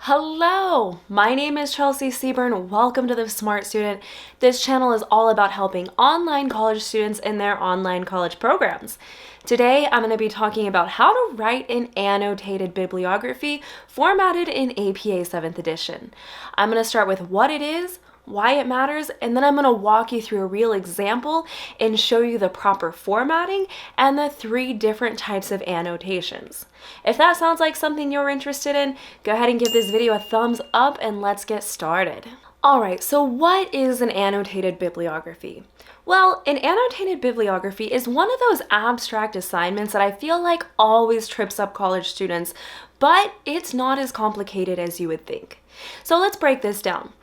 Hello, my name is Chelsea Seaburn. Welcome to the Smart Student. This channel is all about helping online college students in their online college programs. Today, I'm going to be talking about how to write an annotated bibliography formatted in APA 7th edition. I'm going to start with what it is, why it matters, and then I'm going to walk you through a real example and show you the proper formatting and the 3 different types of annotations. If that sounds like something you're interested in, go ahead and give this video a thumbs up and let's get started. Alright, so what is an annotated bibliography? Well, an annotated bibliography is one of those abstract assignments that I feel like always trips up college students, but it's not as complicated as you would think. So let's break this down.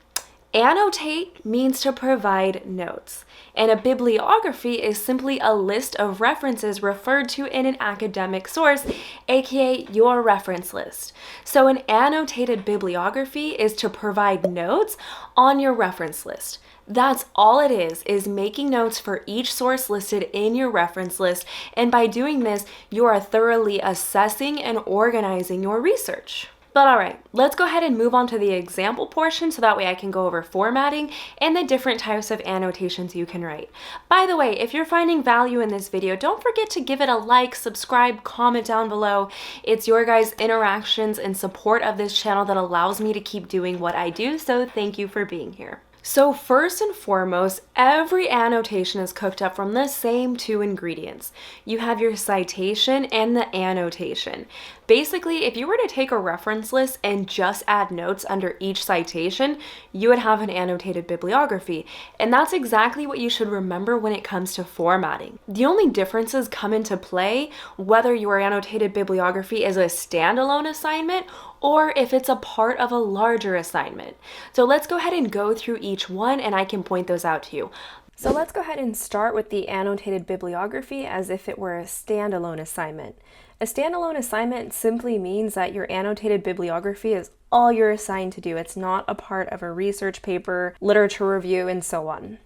Annotate means to provide notes, and a bibliography is simply a list of references referred to in an academic source, aka your reference list. So an annotated bibliography is to provide notes on your reference list. That's all it is making notes for each source listed in your reference list, and by doing this, you are thoroughly assessing and organizing your research. But alright, let's go ahead and move on to the example portion so that way I can go over formatting and the different types of annotations you can write. By the way, if you're finding value in this video, don't forget to give it a like, subscribe, comment down below. It's your guys' interactions and support of this channel that allows me to keep doing what I do, so thank you for being here. So first and foremost, every annotation is cooked up from the same 2 ingredients. You have your citation and the annotation. Basically, if you were to take a reference list and just add notes under each citation, you would have an annotated bibliography. And that's exactly what you should remember when it comes to formatting. The only differences come into play whether your annotated bibliography is a standalone assignment or if it's a part of a larger assignment. So let's go ahead and go through each one and I can point those out to you. So let's go ahead and start with the annotated bibliography as if it were a standalone assignment. A standalone assignment simply means that your annotated bibliography is all you're assigned to do. It's not a part of a research paper, literature review, and so on.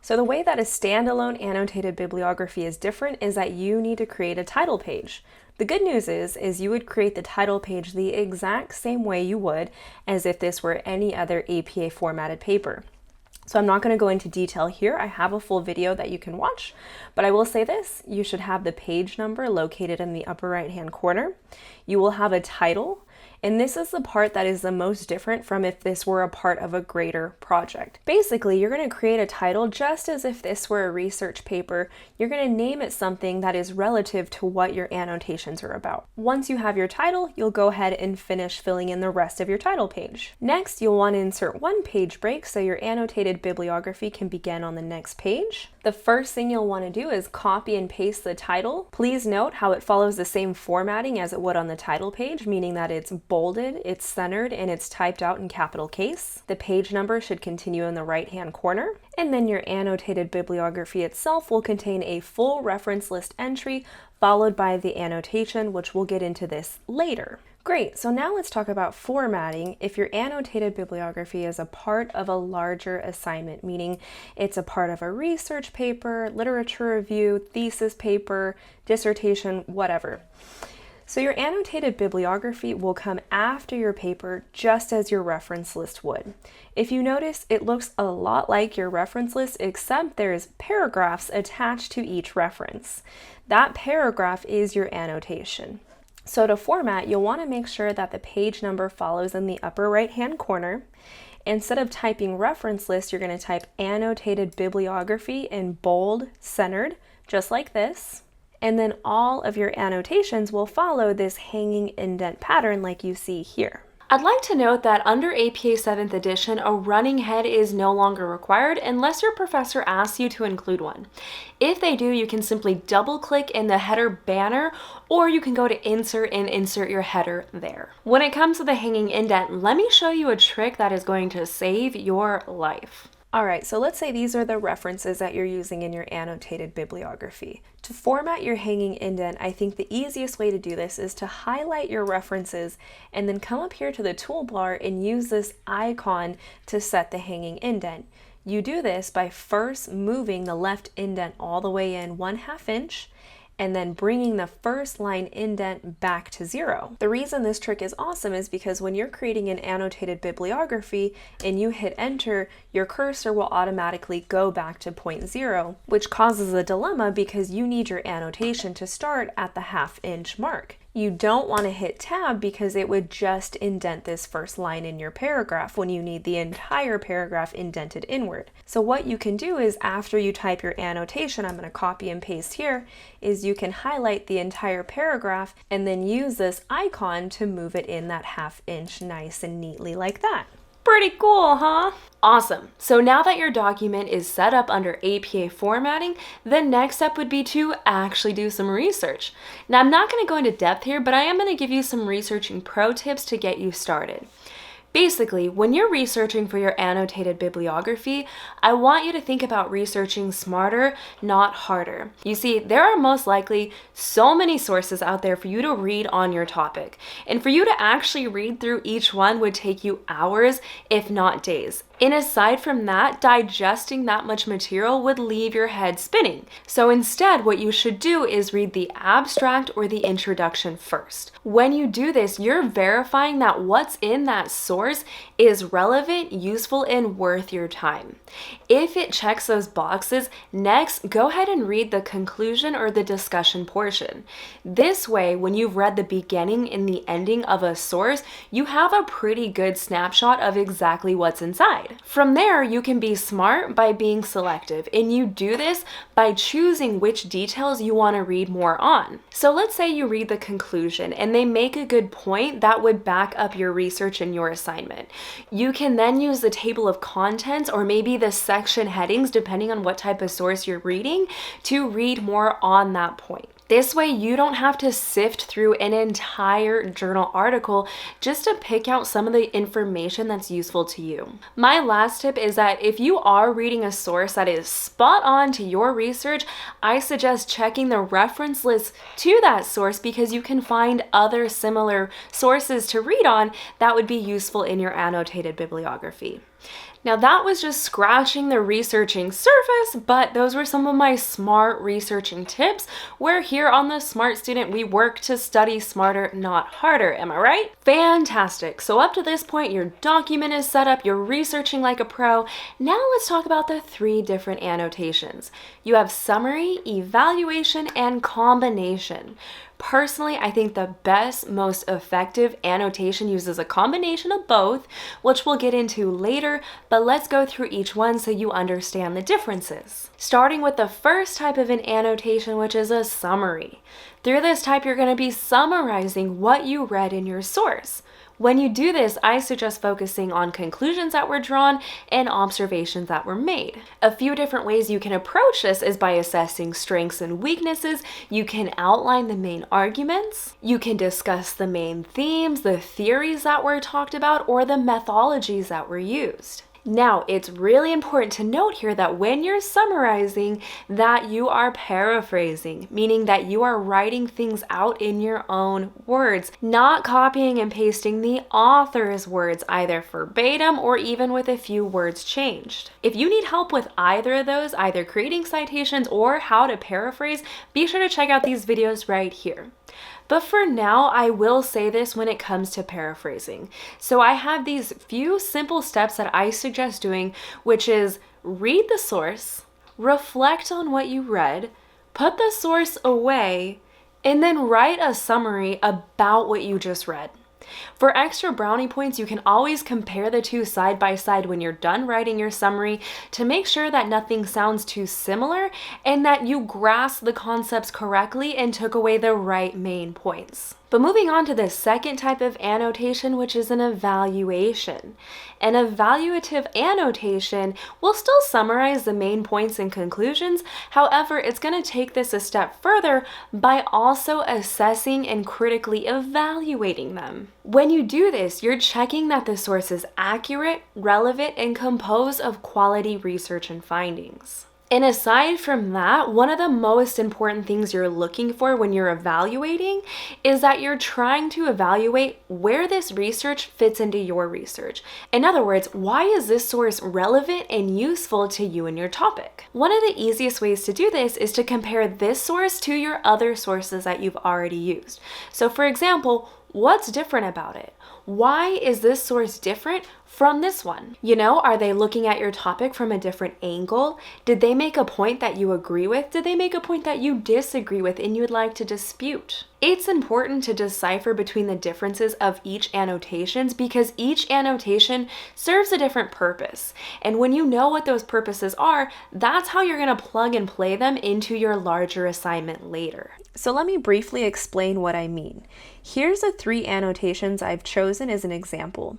So the way that a standalone annotated bibliography is different is that you need to create a title page. The good news is you would create the title page the exact same way you would as if this were any other APA formatted paper. So I'm not going to go into detail here. I have a full video that you can watch, but I will say this, you should have the page number located in the upper right hand corner. You will have a title, and this is the part that is the most different from if this were a part of a greater project. Basically, you're going to create a title just as if this were a research paper. You're going to name it something that is relative to what your annotations are about. Once you have your title, you'll go ahead and finish filling in the rest of your title page. Next, you'll want to insert 1 page break so your annotated bibliography can begin on the next page. The first thing you'll want to do is copy and paste the title. Please note how it follows the same formatting as it would on the title page, meaning that it's bolded, it's centered, and it's typed out in capital case. The page number should continue in the right-hand corner. And then your annotated bibliography itself will contain a full reference list entry followed by the annotation, which we'll get into this later. Great, so now let's talk about formatting if your annotated bibliography is a part of a larger assignment, meaning it's a part of a research paper, literature review, thesis paper, dissertation, whatever. So your annotated bibliography will come after your paper just as your reference list would. If you notice, it looks a lot like your reference list except there's paragraphs attached to each reference. That paragraph is your annotation. So to format, you'll want to make sure that the page number follows in the upper right-hand corner. Instead of typing reference list, you're going to type annotated bibliography in bold, centered, just like this. And then all of your annotations will follow this hanging indent pattern like you see here. I'd like to note that under APA 7th edition, a running head is no longer required unless your professor asks you to include one. If they do, you can simply double-click in the header banner, or you can go to Insert and insert your header there. When it comes to the hanging indent, let me show you a trick that is going to save your life. Alright, so let's say these are the references that you're using in your annotated bibliography. To format your hanging indent, I think the easiest way to do this is to highlight your references and then come up here to the toolbar and use this icon to set the hanging indent. You do this by first moving the left indent all the way in 1/2 inch and then bringing the first line indent back to 0. The reason this trick is awesome is because when you're creating an annotated bibliography and you hit enter, your cursor will automatically go back to point 0, which causes a dilemma because you need your annotation to start at the ½ inch mark. You don't want to hit tab because it would just indent this first line in your paragraph when you need the entire paragraph indented inward. So what you can do is after you type your annotation, I'm going to copy and paste here, is you can highlight the entire paragraph and then use this icon to move it in that ½ inch nice and neatly like that. Pretty cool, huh? Awesome. So now that your document is set up under APA formatting, the next step would be to actually do some research. Now, I'm not going to go into depth here, but I am going to give you some researching pro tips to get you started. Basically, when you're researching for your annotated bibliography, I want you to think about researching smarter, not harder. You see, there are most likely so many sources out there for you to read on your topic, and for you to actually read through each one would take you hours, if not days. And aside from that, digesting that much material would leave your head spinning. So instead, what you should do is read the abstract or the introduction first. When you do this, you're verifying that what's in that source is relevant, useful, and worth your time. If it checks those boxes, next, go ahead and read the conclusion or the discussion portion. This way, when you've read the beginning and the ending of a source, you have a pretty good snapshot of exactly what's inside. From there, you can be smart by being selective, and you do this by choosing which details you want to read more on. So let's say you read the conclusion and they make a good point that would back up your research in your assignment. You can then use the table of contents or maybe the section headings, depending on what type of source you're reading, to read more on that point. This way, you don't have to sift through an entire journal article just to pick out some of the information that's useful to you. My last tip is that if you are reading a source that is spot on to your research, I suggest checking the reference list to that source because you can find other similar sources to read on that would be useful in your annotated bibliography. Now that was just scratching the researching surface, but those were some of my smart researching tips, where here on The Smart Student, we work to study smarter, not harder. Am I right? Fantastic. So up to this point, your document is set up, you're researching like a pro. Now let's talk about the 3 different annotations. You have summary, evaluation, and combination. Personally, I think the best, most effective annotation uses a combination of both, which we'll get into later, but let's go through each one so you understand the differences. Starting with the first type of an annotation, which is a summary. Through this type, you're going to be summarizing what you read in your source. When you do this, I suggest focusing on conclusions that were drawn and observations that were made. A few different ways you can approach this is by assessing strengths and weaknesses. You can outline the main arguments. You can discuss the main themes, the theories that were talked about, or the methodologies that were used. Now, it's really important to note here that when you're summarizing, that you are paraphrasing, meaning that you are writing things out in your own words, not copying and pasting the author's words, either verbatim or even with a few words changed. If you need help with either of those, either creating citations or how to paraphrase, be sure to check out these videos right here. But for now, I will say this when it comes to paraphrasing. So I have these few simple steps that I suggest doing, which is read the source, reflect on what you read, put the source away, and then write a summary about what you just read. For extra brownie points, you can always compare the two side by side when you're done writing your summary to make sure that nothing sounds too similar and that you grasp the concepts correctly and took away the right main points. But moving on to the second type of annotation, which is an evaluation. An evaluative annotation will still summarize the main points and conclusions. However, it's going to take this a step further by also assessing and critically evaluating them. When you do this, you're checking that the source is accurate, relevant, and composed of quality research and findings. And aside from that, one of the most important things you're looking for when you're evaluating is that you're trying to evaluate where this research fits into your research. In other words, why is this source relevant and useful to you and your topic? One of the easiest ways to do this is to compare this source to your other sources that you've already used. So for example, what's different about it? Why is this source different from this one? Are they looking at your topic from a different angle? Did they make a point that you agree with? Did they make a point that you disagree with and you'd like to dispute? It's important to decipher between the differences of each annotations because each annotation serves a different purpose. And when you know what those purposes are, that's how you're going to plug and play them into your larger assignment later. So let me briefly explain what I mean. Here's the 3 annotations I've chosen as an example.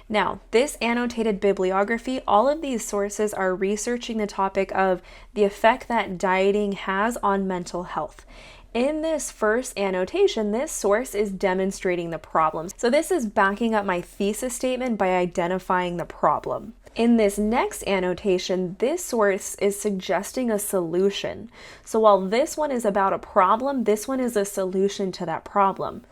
Now, this annotated bibliography, all of these sources are researching the topic of the effect that dieting has on mental health. In this first annotation, this source is demonstrating the problem. So this is backing up my thesis statement by identifying the problem. In this next annotation, this source is suggesting a solution. So while this one is about a problem, this one is a solution to that problem.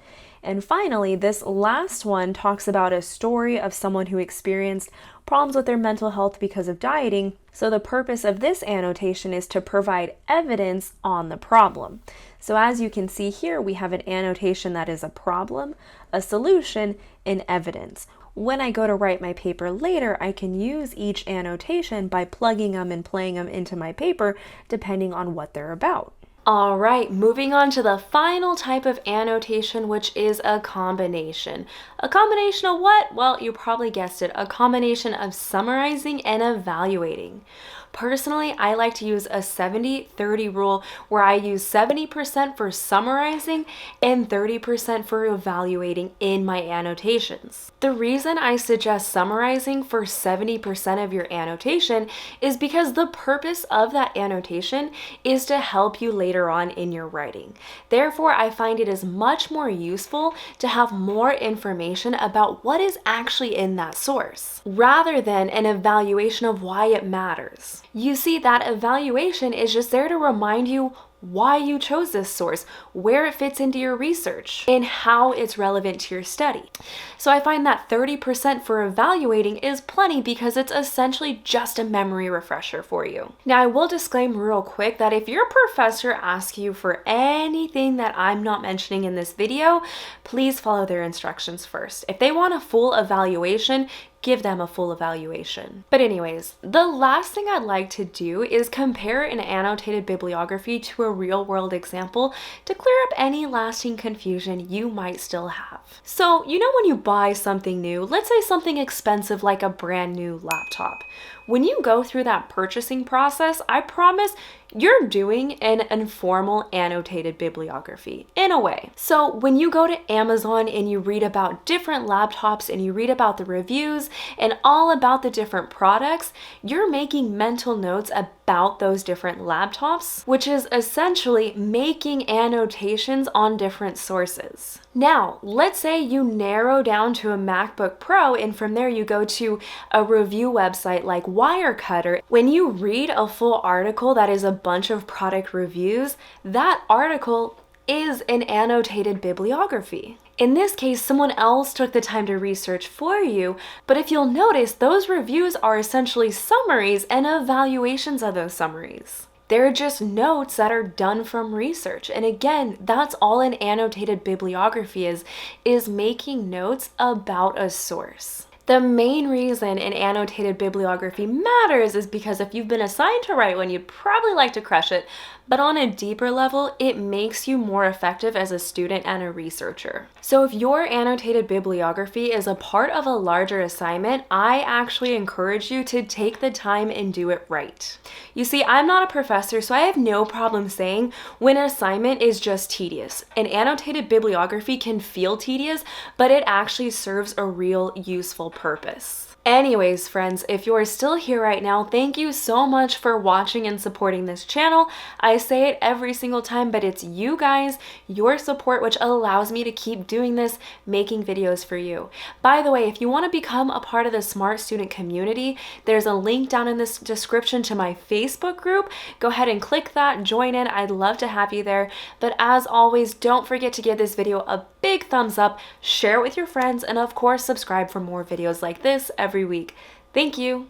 And finally, this last one talks about a story of someone who experienced problems with their mental health because of dieting. So the purpose of this annotation is to provide evidence on the problem. So as you can see here, we have an annotation that is a problem, a solution, and evidence. When I go to write my paper later, I can use each annotation by plugging them and playing them into my paper depending on what they're about. All right, moving on to the final type of annotation, which is a combination. A combination of what? Well, you probably guessed it, a combination of summarizing and evaluating. Personally, I like to use a 70-30 rule where I use 70% for summarizing and 30% for evaluating in my annotations. The reason I suggest summarizing for 70% of your annotation is because the purpose of that annotation is to help you later on in your writing. Therefore, I find it is much more useful to have more information about what is actually in that source, rather than an evaluation of why it matters. You see, that evaluation is just there to remind you why you chose this source, where it fits into your research, and how it's relevant to your study. So I find that 30% for evaluating is plenty because it's essentially just a memory refresher for you. Now, I will disclaim real quick that if your professor asks you for anything that I'm not mentioning in this video, please follow their instructions first. If they want a full evaluation, give them a full evaluation. But anyways, the last thing I'd like to do is compare an annotated bibliography to a real-world example to clear up any lasting confusion you might still have. So, when you buy something new, let's say something expensive like a brand new laptop, when you go through that purchasing process, I promise you're doing an informal annotated bibliography in a way. So when you go to Amazon and you read about different laptops and you read about the reviews and all about the different products, you're making mental notes about those different laptops, which is essentially making annotations on different sources. Now, let's say you narrow down to a MacBook Pro and from there you go to a review website like Wirecutter. When you read a full article that is a bunch of product reviews, that article is an annotated bibliography. In this case, someone else took the time to research for you, but if you'll notice, those reviews are essentially summaries and evaluations of those summaries. They're just notes that are done from research. And again, that's all an annotated bibliography is making notes about a source. The main reason an annotated bibliography matters is because if you've been assigned to write one, you'd probably like to crush it, but on a deeper level, it makes you more effective as a student and a researcher. So if your annotated bibliography is a part of a larger assignment, I actually encourage you to take the time and do it right. You see, I'm not a professor, so I have no problem saying when an assignment is just tedious. An annotated bibliography can feel tedious, but it actually serves a real useful purpose. Anyways, friends, if you're still here right now, thank you so much for watching and supporting this channel. I say it every single time, but it's you guys, your support, which allows me to keep doing this, making videos for you. By the way, if you want to become a part of the Smart Student community, there's a link down in this description to my Facebook group. Go ahead and click that, join in. I'd love to have you there. But as always, don't forget to give this video a big thumbs up, share it with your friends, and of course, subscribe for more videos like this every week. Thank you.